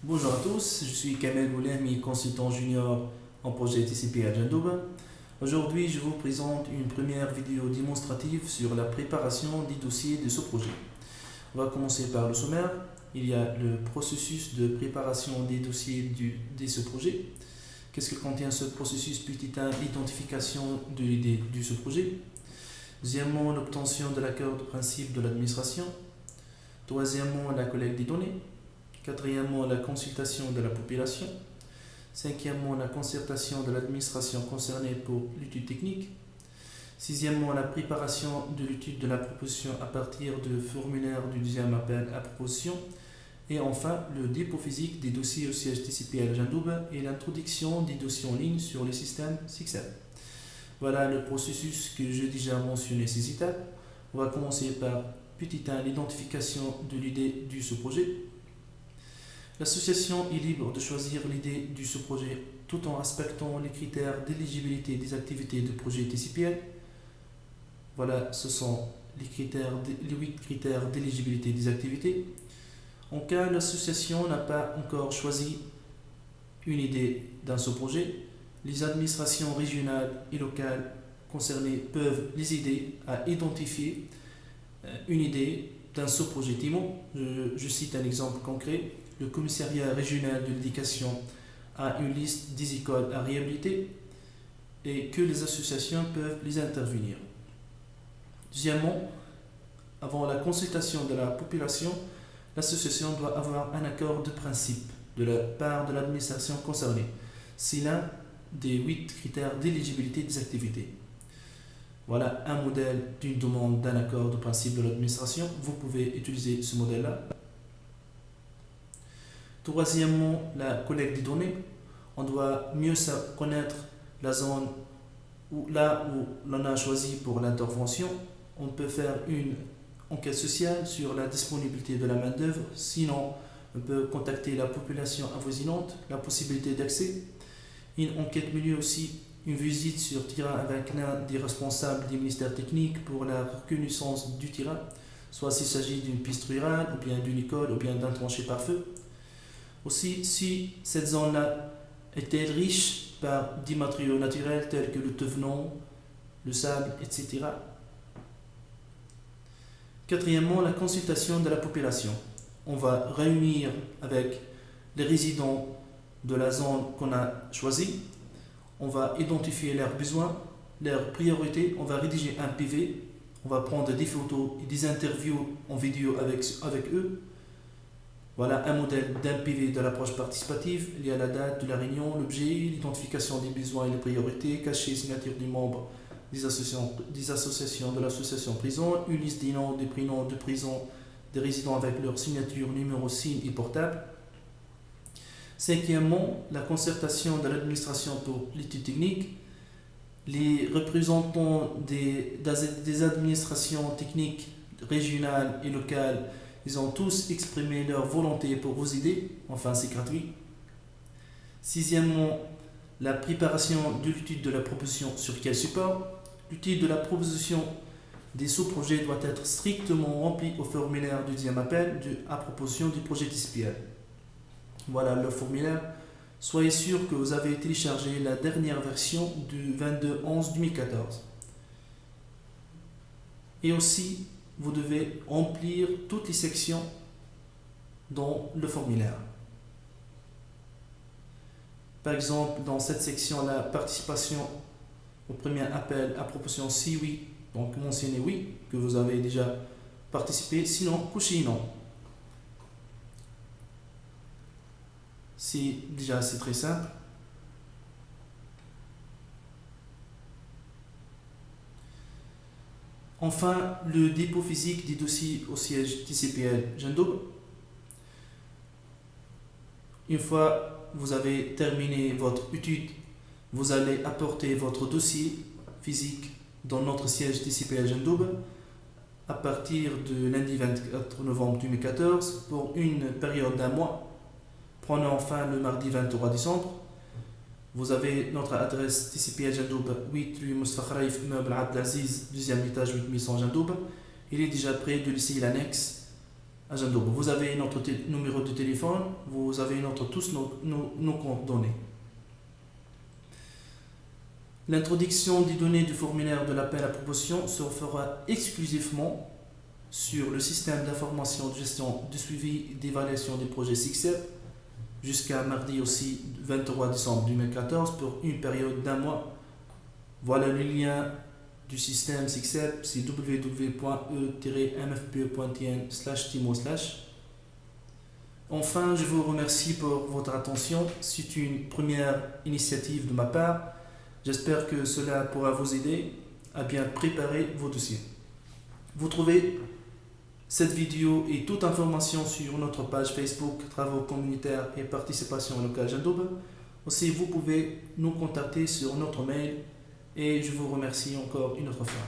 Bonjour à tous, je suis Kamel Boulemi, consultant junior en projet TCP à Jandouba. Aujourd'hui, je vous présente une première vidéo démonstrative sur la préparation des dossiers de ce projet. On va commencer par le sommaire. Il y a le processus de préparation des dossiers de ce projet. Qu'est-ce que contient ce processus? Petit 1, l'identification de l'idée de ce projet. Deuxièmement, l'obtention de l'accord de principe de l'administration. Troisièmement, la collecte des données. Quatrièmement, la consultation de la population. Cinquièmement, la concertation de l'administration concernée pour l'étude technique. Sixièmement, la préparation de l'étude de la proposition à partir du formulaire du deuxième appel à proposition. Et enfin, le dépôt physique des dossiers au siège TCP à Jandouba et l'introduction des dossiers en ligne sur les systèmes SIGSAT. Voilà le processus que j'ai déjà mentionné ces étapes. On va commencer par petit 1, l'identification de l'idée du sous-projet. L'association est libre de choisir l'idée du sous-projet tout en respectant les critères d'éligibilité des activités de projet TCPL. Voilà, ce sont les 8 critères d'éligibilité des activités. En cas l'association n'a pas encore choisi une idée d'un sous-projet, les administrations régionales et locales concernées peuvent les aider à identifier une idée d'un sous-projet TIMO. Je cite un exemple concret. Le commissariat régional de l'éducation a une liste des écoles à réhabiliter et que les associations peuvent les intervenir. Deuxièmement, avant la consultation de la population, l'association doit avoir un accord de principe de la part de l'administration concernée. C'est l'un des 8 critères d'éligibilité des activités. Voilà un modèle d'une demande d'un accord de principe de l'administration. Vous pouvez utiliser ce modèle-là. Troisièmement, la collecte des données. On doit mieux connaître la zone là où l'on a choisi pour l'intervention. On peut faire une enquête sociale sur la disponibilité de la main-d'œuvre. Sinon, on peut contacter la population avoisinante, la possibilité d'accès. Une enquête milieu aussi, une visite sur terrain avec l'un des responsables des ministères techniques pour la reconnaissance du terrain, soit s'il s'agit d'une piste rurale, ou bien d'une école, ou bien d'un tranché par feu. Aussi, si cette zone-là est-elle riche par des matériaux naturels tels que le tevenon, le sable, etc. Quatrièmement, la consultation de la population. On va réunir avec les résidents de la zone qu'on a choisie. On va identifier leurs besoins, leurs priorités. On va rédiger un PV. On va prendre des photos et des interviews en vidéo avec eux. Voilà un modèle d'un PV de l'approche participative. Il y a la date de la réunion, l'objet, l'identification des besoins et les priorités, cachet, signature des membres des associations de l'association prison, une liste des noms, des prénoms de prison, des résidents avec leur signature, numéro, signe et portable. Cinquièmement, la concertation de l'administration pour l'étude technique. Les représentants des administrations techniques régionales et locales, ils ont tous exprimé leur volonté pour vous aider, enfin c'est gratuit. Sixièmement, la préparation de l'étude de la proposition sur quel support. L'étude de la proposition des sous-projets doit être strictement remplie au formulaire du deuxième appel à proposition du projet TCPL. Voilà le formulaire. Soyez sûr que vous avez téléchargé la dernière version du 22/11/2014. Et aussi, vous devez remplir toutes les sections dans le formulaire. Par exemple, dans cette section, la participation au premier appel à proposition, si oui, donc mentionnez oui, que vous avez déjà participé, sinon, couchez non. C'est très simple. Enfin, le dépôt physique des dossiers au siège TCPL Jandouba. Une fois que vous avez terminé votre étude, vous allez apporter votre dossier physique dans notre siège TCPL Jandouba à partir de lundi 24 novembre 2014 pour une période d'1 mois. Prenons enfin le mardi 23 décembre. Vous avez notre adresse TCPL Jandouba, 8 rue Moustapha Khraïf, meuble Abdelaziz, deuxième étage, 8100 Jandouba. Il est déjà prêt de laisser l'annexe Agenda. Vous avez notre numéro de téléphone, vous avez tous nos coordonnées. L'introduction des données du formulaire de l'appel à proposition se fera exclusivement sur le système d'information de gestion de suivi d'évaluation des projets SICSEP jusqu'à mardi aussi 23 décembre 2014 pour une période d'1 mois. Voilà le lien du système SICSEP, c'est www.e-mfpe.tn/timo/. Enfin, je vous remercie pour votre attention. C'est une première initiative de ma part. J'espère que cela pourra vous aider à bien préparer vos dossiers. Vous trouvez cette vidéo et toute information sur notre page Facebook Travaux communautaires et participation locale Gendoub. Aussi, vous pouvez nous contacter sur notre mail et je vous remercie encore une autre fois.